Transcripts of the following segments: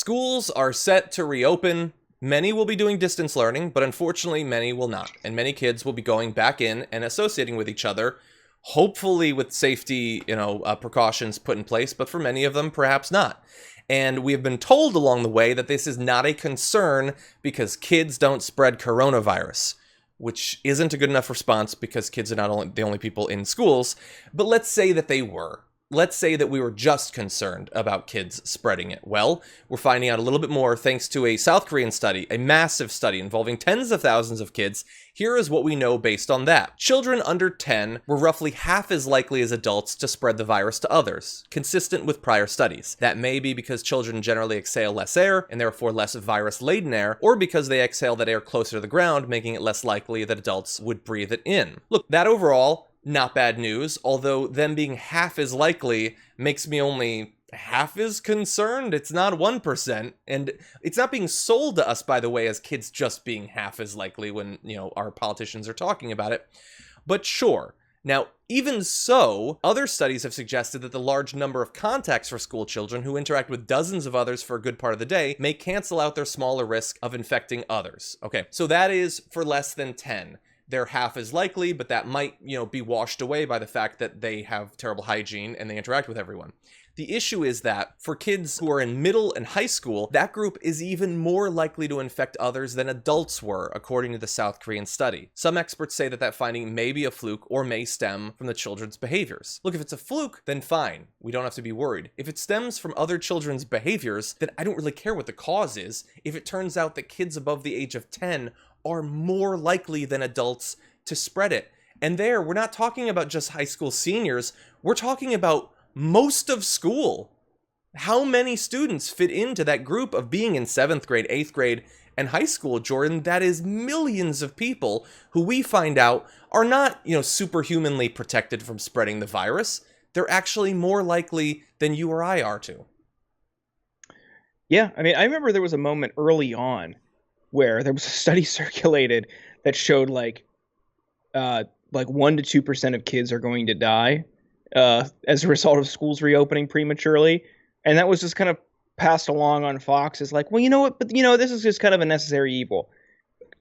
Schools are set to reopen. Many will be doing distance learning, but unfortunately many will not. And many kids will be going back in and associating with each other, hopefully with safety, precautions put in place, but for many of them, perhaps not. And we have been told along the way that this is not a concern because kids don't spread coronavirus, which isn't a good enough response because kids are not the only people in schools. But let's say that they were. Let's say that we were just concerned about kids spreading it. Well, we're finding out a little bit more thanks to a South Korean study, a massive study involving tens of thousands of kids. Here is what we know based on that. Children under 10 were roughly half as likely as adults to spread the virus to others, consistent with prior studies. That may be because children generally exhale less air and therefore less virus-laden air, or because they exhale that air closer to the ground, making it less likely that adults would breathe it in. Look, that overall, not bad news, although them being half as likely makes me only half as concerned. It's not 1%, and it's not being sold to us, by the way, as kids just being half as likely when, our politicians are talking about it. But sure. Now, even so, other studies have suggested that the large number of contacts for school children who interact with dozens of others for a good part of the day may cancel out their smaller risk of infecting others. Okay, so that is for less than 10. They're half as likely, but that might, be washed away by the fact that they have terrible hygiene and they interact with everyone. The issue is that for kids who are in middle and high school, that group is even more likely to infect others than adults were, according to the South Korean study. Some experts say that finding may be a fluke or may stem from the children's behaviors. Look, if it's a fluke, then fine. We don't have to be worried. If it stems from other children's behaviors, then I don't really care what the cause is. If it turns out that kids above the age of 10 are more likely than adults to spread it. And we're not talking about just high school seniors. We're talking about most of school. How many students fit into that group of being in 7th grade, 8th grade, and high school, Jordan? That is millions of people who we find out are not, superhumanly protected from spreading the virus. They're actually more likely than you or I are to. Yeah, I remember there was a moment early on where there was a study circulated that showed like 1 to 2% of kids are going to die as a result of schools reopening prematurely, and that was just kind of passed along on Fox as like, well, you know what? But this is just kind of a necessary evil.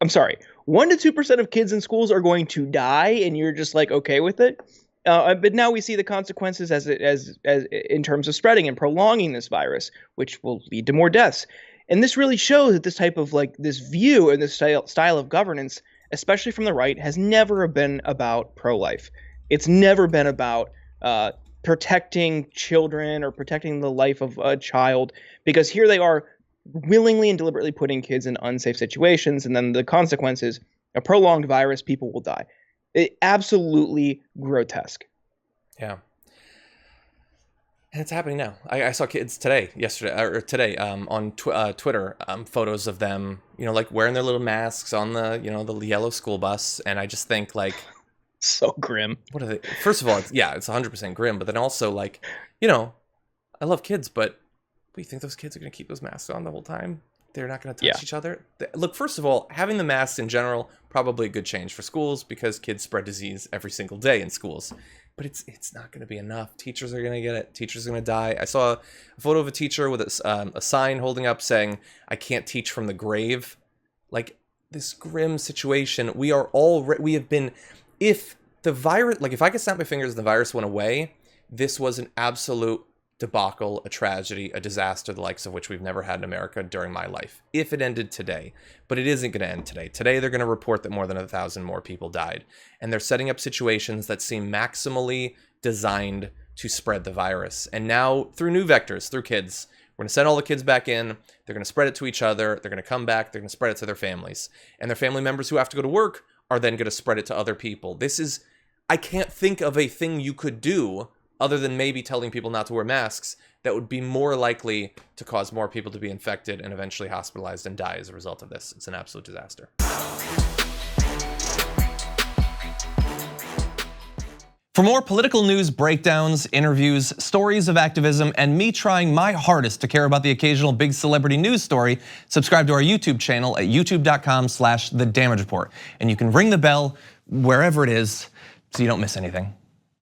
I'm sorry, 1 to 2% of kids in schools are going to die, and you're just like okay with it. But now we see the consequences as in terms of spreading and prolonging this virus, which will lead to more deaths. And this really shows that this type of this view and this style of governance, especially from the right, has never been about pro-life. It's never been about protecting children or protecting the life of a child, because here they are willingly and deliberately putting kids in unsafe situations, and then the consequences, a prolonged virus, people will die. Absolutely grotesque. Yeah. And it's happening now. I saw kids today on Twitter, photos of them, wearing their little masks on the, the yellow school bus. And I just think so grim. What are they? First of all, it's 100% grim. But then also I love kids, but you think those kids are going to keep those masks on the whole time? They're not going to touch each other? Look, first of all, having the masks in general, probably a good change for schools because kids spread disease every single day in schools. But it's not going to be enough. Teachers are going to get it. Teachers are going to die. I saw a photo of a teacher with a sign holding up saying, "I can't teach from the grave." This grim situation. We have been, if the virus, if I could snap my fingers and the virus went away, this was an absolute debacle, a tragedy, a disaster, the likes of which we've never had in America during my life, if it ended today. But it isn't going to end today. Today, they're going to report that more than 1,000 more people died. And they're setting up situations that seem maximally designed to spread the virus. And now, through new vectors, through kids, we're going to send all the kids back in. They're going to spread it to each other. They're going to come back. They're going to spread it to their families. And their family members who have to go to work are then going to spread it to other people. I can't think of a thing you could do other than maybe telling people not to wear masks, that would be more likely to cause more people to be infected and eventually hospitalized and die as a result of this. It's an absolute disaster. For more political news breakdowns, interviews, stories of activism, and me trying my hardest to care about the occasional big celebrity news story, subscribe to our YouTube channel at youtube.com/thedamagereport. And you can ring the bell wherever it is so you don't miss anything.